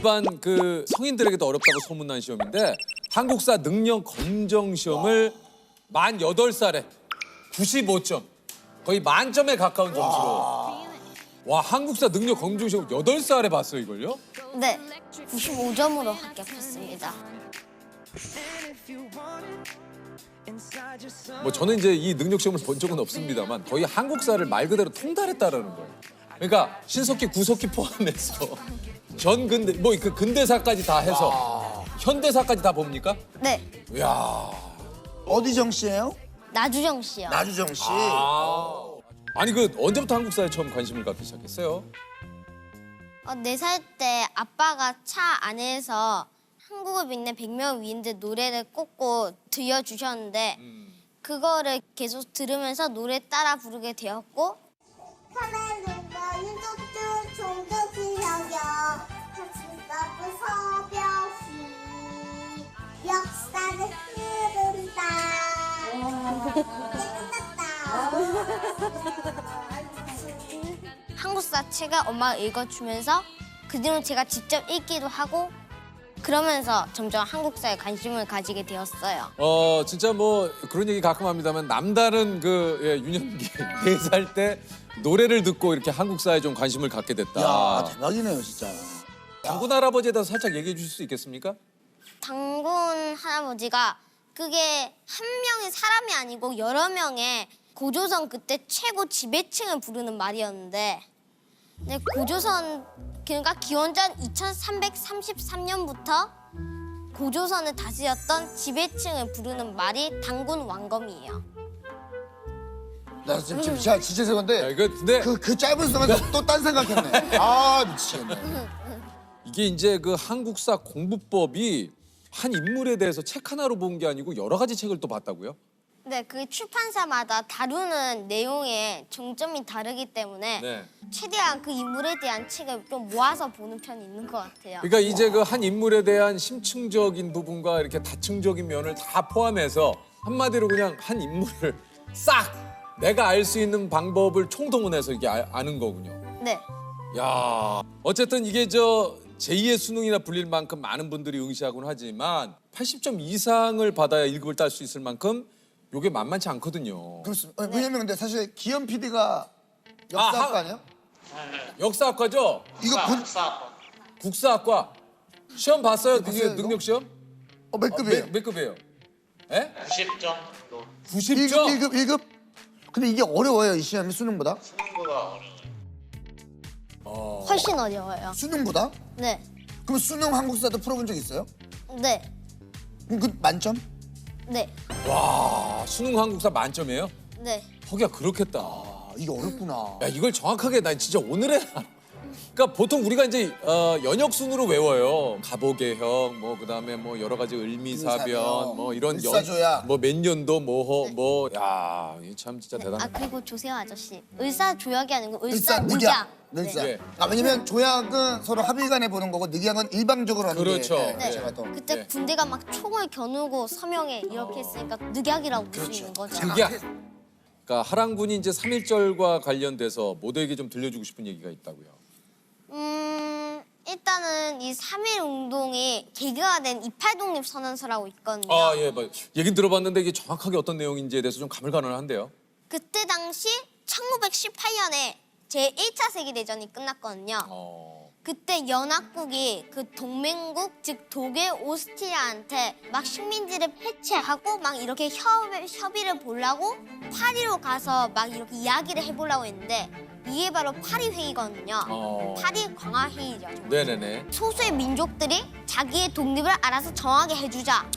일반 그 성인들에게도 어렵다고 소문난 시험인데 한국사 능력 검정 시험을 만 8살에 95점. 거의 만점에 가까운 점수로. 와, 한국사 능력 검정 시험 8살에 봤어요, 이걸요? 네, 95점으로 합격했습니다. 뭐 저는 이제 이 능력 시험을 본 적은 없습니다만 거의 한국사를 말 그대로 통달했다라는 거예요. 그러니까 신석기, 구석기 포함해서 전 근대 뭐 그 근대사까지 다 해서 현대사까지 다 봅니까? 네, 이야. 어디정 씨예요? 나주정 씨요. 나주정 씨. 아니 그 언제부터 한국사에 처음 관심을 갖기 시작했어요? 4살 때 아빠가 차 안에서 한국을 빛낸 100명 위인들 노래를 꽂고 들려주셨는데 그거를 계속 들으면서 노래 따라 부르게 되었고 하나님과 유족들 종교지 여겨 같이 써도 서벽시 역사를 흐른다. 끝났다. 한국사 책을 엄마가 읽어주면서 그 뒤로 제가 직접 읽기도 하고 그러면서 점점 한국사에 관심을 가지게 되었어요. 진짜 뭐 그런 얘기 가끔 합니다만 남다른 그 유년기 4살 때 노래를 듣고 이렇게 한국사에 좀 관심을 갖게 됐다. 야 대박이네요 진짜. 장군 할아버지에 대해서 살짝 얘기해 주실 수 있겠습니까? 장군 할아버지가 그게 한 명의 사람이 아니고 여러 명의 고조선 그때 최고 지배층을 부르는 말이었는데 근데 고조선 그러니까 기원전 2333년부터 고조선을 다스렸던 지배층을 부르는 말이 단군 왕검이에요. 나 지금 진짜 죄송한데 이거 근데 그 짧은 순간에 또 딴 생각했네. 아 미치겠네. 이게 이제 그 한국사 공부법이 한 인물에 대해서 책 하나로 본 게 아니고 여러 가지 책을 또 봤다고요? 네, 그 출판사마다 다루는 내용에 정점이 다르기 때문에 네. 최대한 그 인물에 대한 책을 좀 모아서 보는 편이 있는 것 같아요. 그러니까 이제 그 한 인물에 대한 심층적인 부분과 이렇게 다층적인 면을 다 포함해서 한마디로 그냥 한 인물을 싹 내가 알 수 있는 방법을 총동원해서 이게 아는 거군요. 네, 야, 어쨌든 이게 저 제2의 수능이나 불릴 만큼 많은 분들이 응시하곤 하지만 80점 이상을 받아야 1급을 딸 수 있을 만큼 이게 만만치 않거든요. 그렇습니다. 왜냐면 근데 사실 기현 PD가 역사학과 아니야? 역사학과죠? 이거 본 국사학과. 시험 봤어요? 봤어요, 이거? 능력 시험? 몇 급이에요? 몇 급이에요? 예? 90점 정도. 90점? 1급? 근데 이게 어려워요 이 시험이 수능보다? 수능보다 어려워요. 훨씬 어려워요. 수능보다? 네, 그럼 수능 한국사도 풀어본 적 있어요? 네, 그럼 그 만점? 네, 와, 수능 한국사 만점이에요? 네. 허기가 그렇겠다. 아 이게 어렵구나. 야, 이걸 정확하게 나 진짜 오늘에 그러니까 보통 우리가 이제 연역 순으로 외워요. 가보개혁 뭐 그다음에 뭐 여러 가지 을미사변 뭐 이런 을사조약. 뭐 몇 년도 뭐 야, 이 참 진짜 대단하다. 아 그리고 조세호 아저씨 의사조약이 아니고 을사 의사늑약. 늑약. 늘사. 네. 아 왜냐면 조약은 서로 합의간에 보는 거고 늑약은 일방적으로 하는 그렇죠. 게 네. 제가 또. 그때 네. 군대가 막 총을 겨누고 서명해 이렇게 했으니까 늑약이라고 볼 수 있는 거죠. 늑약. 그러니까 하랑군이 이제 3.1절과 관련돼서 모두에게 좀 들려주고 싶은 얘기가 있다고요. 일단은 이 3.1 운동이 계기가 된 28 독립선언서라고 있거든요. 아, 예, 뭐 얘긴 들어봤는데 이게 정확하게 어떤 내용인지에 대해서 좀 가물가물한데요. 그때 당시 1918년에 제1차 세계대전이 끝났거든요. 그때 연합국이 그 동맹국 즉 독일, 오스트리아한테 막 식민지를 해체하고 막 이렇게 협의를 보려고 파리로 가서 막 이렇게 이야기를 해보려고 했는데 이게 바로 파리 회의거든요. 파리 광화 회의죠. 네네네. 소수의 민족들이 자기의 독립을 알아서 정하게 해주자.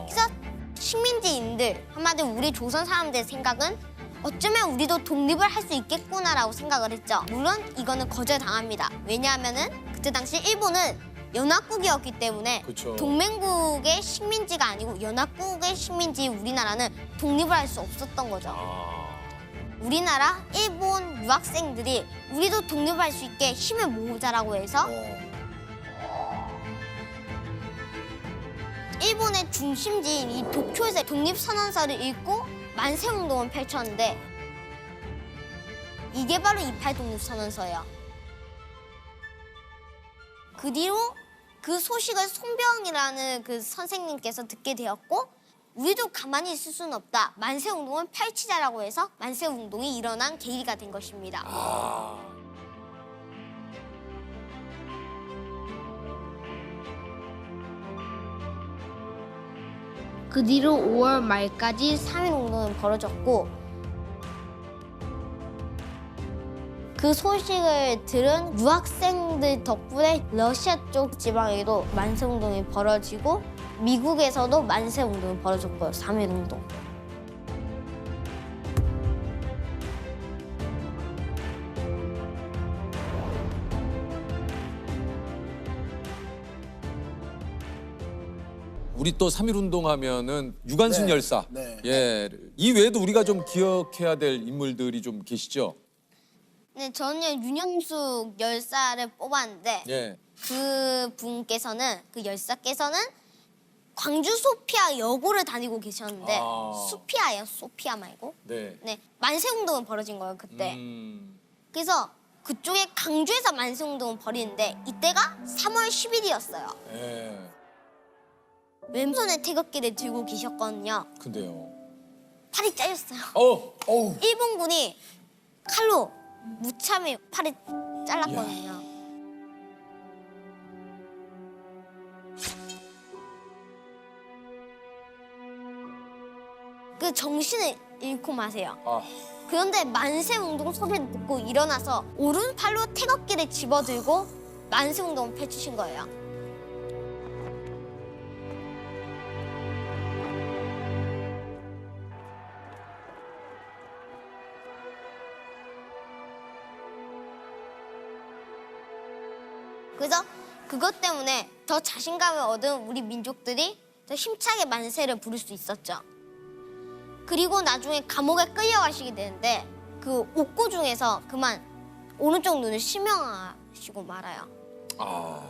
그래서 식민지인들 한마디로 우리 조선 사람들의 생각은 어쩌면 우리도 독립을 할 수 있겠구나라고 생각을 했죠. 물론 이거는 거절당합니다. 왜냐하면은 그때 당시 일본은 연합국이었기 때문에 그쵸. 동맹국의 식민지가 아니고 연합국의 식민지 우리나라는 독립을 할 수 없었던 거죠. 우리나라 일본 유학생들이 우리도 독립할 수 있게 힘을 모으자라고 해서 일본의 중심지인 이 도쿄에서 독립선언서를 읽고 만세운동을 펼쳤는데 이게 바로 28 독립선언서예요. 그 뒤로 그 소식을 손병이라는 그 선생님께서 듣게 되었고 우리도 가만히 있을 수는 없다. 만세운동을 펼치자라고 해서 만세운동이 일어난 계기가 된 것입니다. 그 뒤로 5월 말까지 3.1운동이 벌어졌고 그 소식을 들은 유학생들 덕분에 러시아 쪽 지방에도 만세운동이 벌어지고 미국에서도 만세운동이 벌어졌고요. 3.1운동. 우리 또 3.1운동 하면은 유관순 네. 열사. 네. 예. 이 외에도 우리가 좀 기억해야 될 인물들이 좀 계시죠? 네, 저는 윤영숙 열사를 뽑았는데 예. 그 분께서는 그 열사께서는 광주 소피아 여고를 다니고 계셨는데 아. 소피아예요. 소피아 말고. 네. 네, 만세운동은 벌어진 거예요 그때. 음. 그래서 그쪽에 강주에서 만세운동을 벌이는데 이때가 3월 10일이었어요. 예. 왼손에 태극기를 들고 계셨거든요. 근데요. 팔이 잘렸어요. 어우. 일본군이 칼로 무참히 팔이 잘랐거든요. 그 정신을 잃고 마세요. 아. 그런데 만세운동 소리를 듣고 일어나서 오른팔로 태극기를 집어들고 만세운동을 펼치신 거예요. 그래서 그것 때문에 더 자신감을 얻은 우리 민족들이 더 힘차게 만세를 부를 수 있었죠. 그리고 나중에 감옥에 끌려가시게 되는데 그 옥고 중에서 그만 오른쪽 눈을 실명하시고 말아요. 아.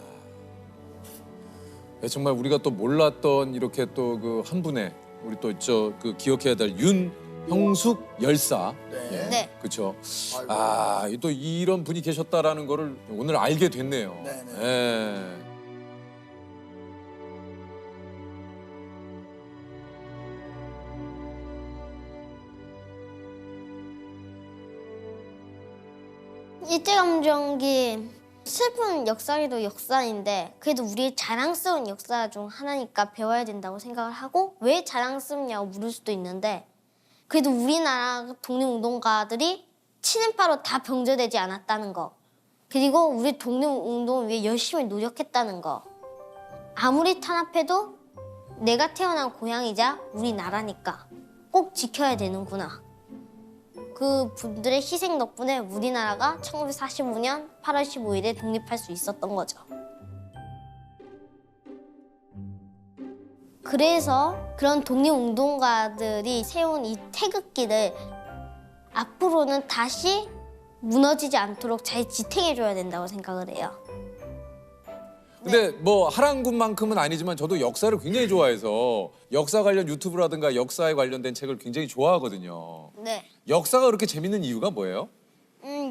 네, 정말 우리가 또 몰랐던 이렇게 또 그 한 분의 우리 또 저 그 기억해야 될 윤형숙 열사. 네. 네. 그렇죠. 아이고. 아, 또 이런 분이 계셨다라는 거를 오늘 알게 됐네요. 네네. 예. 일제감정기 슬픈 역사이도 역사인데 그래도 우리의 자랑스러운 역사 중 하나니까 배워야 된다고 생각을 하고 왜 자랑스럽냐고 물을 수도 있는데 그래도 우리나라 독립운동가들이 친일파로 다 병제되지 않았다는 거 그리고 우리 독립운동을 위해 열심히 노력했다는 거 아무리 탄압해도 내가 태어난 고향이자 우리나라니까 꼭 지켜야 되는구나. 그 분들의 희생 덕분에 우리나라가 1945년 8월 15일에 독립할 수 있었던 거죠. 그래서 그런 독립운동가들이 세운 이 태극기를 앞으로는 다시 무너지지 않도록 잘 지탱해줘야 된다고 생각을 해요. 근데 뭐 하랑군만큼은 아니지만 저도 역사를 굉장히 좋아해서 역사 관련 유튜브라든가 역사에 관련된 책을 굉장히 좋아하거든요. 네. 역사가 그렇게 재밌는 이유가 뭐예요?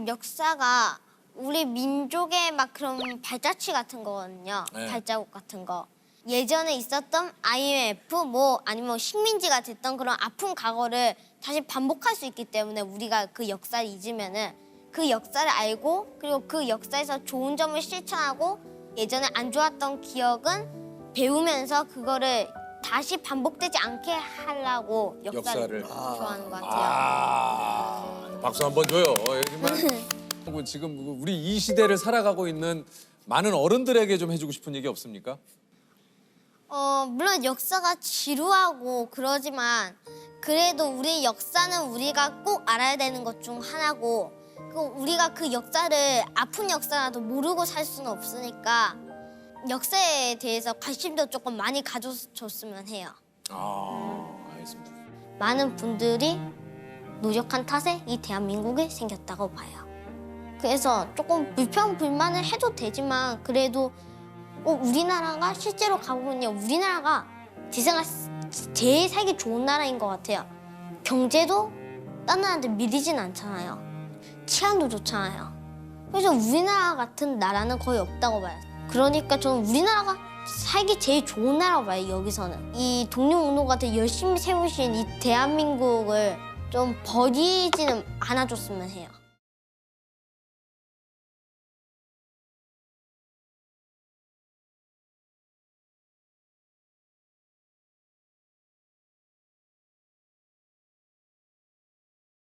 역사가 우리 민족의 막 그런 발자취 같은 거거든요. 네. 발자국 같은 거. 예전에 있었던 IMF 뭐 아니면 식민지가 됐던 그런 아픈 과거를 다시 반복할 수 있기 때문에 우리가 그 역사를 잊으면은 그 역사를 알고 그리고 그 역사에서 좋은 점을 실천하고 예전에 안 좋았던 기억은 배우면서 그거를 다시 반복되지 않게 하려고 역사를 좋아하는 것 같아요. 아, 박수 한번 줘요. 정말 지금 우리 이 시대를 살아가고 있는 많은 어른들에게 좀 해주고 싶은 얘기 없습니까? 물론 역사가 지루하고 그러지만 그래도 우리 역사는 우리가 꼭 알아야 되는 것 중 하나고 우리가 그 역사를 아픈 역사라도 모르고 살 수는 없으니까 역사에 대해서 관심도 조금 많이 가져줬으면 해요. 아, 알겠습니다. 많은 분들이 노력한 탓에 이 대한민국이 생겼다고 봐요. 그래서 조금 불평불만을 해도 되지만 그래도 우리나라가 실제로 가보면요. 우리나라가 제일 살기 좋은 나라인 것 같아요. 경제도 다른 나라한테 밀리진 않잖아요. 치안도 좋잖아요. 그래서 우리나라 같은 나라는 거의 없다고 봐요. 그러니까 저는 우리나라가 살기 제일 좋은 나라고 봐요, 여기서는. 이 독립운동가들 열심히 세우신 이 대한민국을 좀 버리지는 않아줬으면 해요.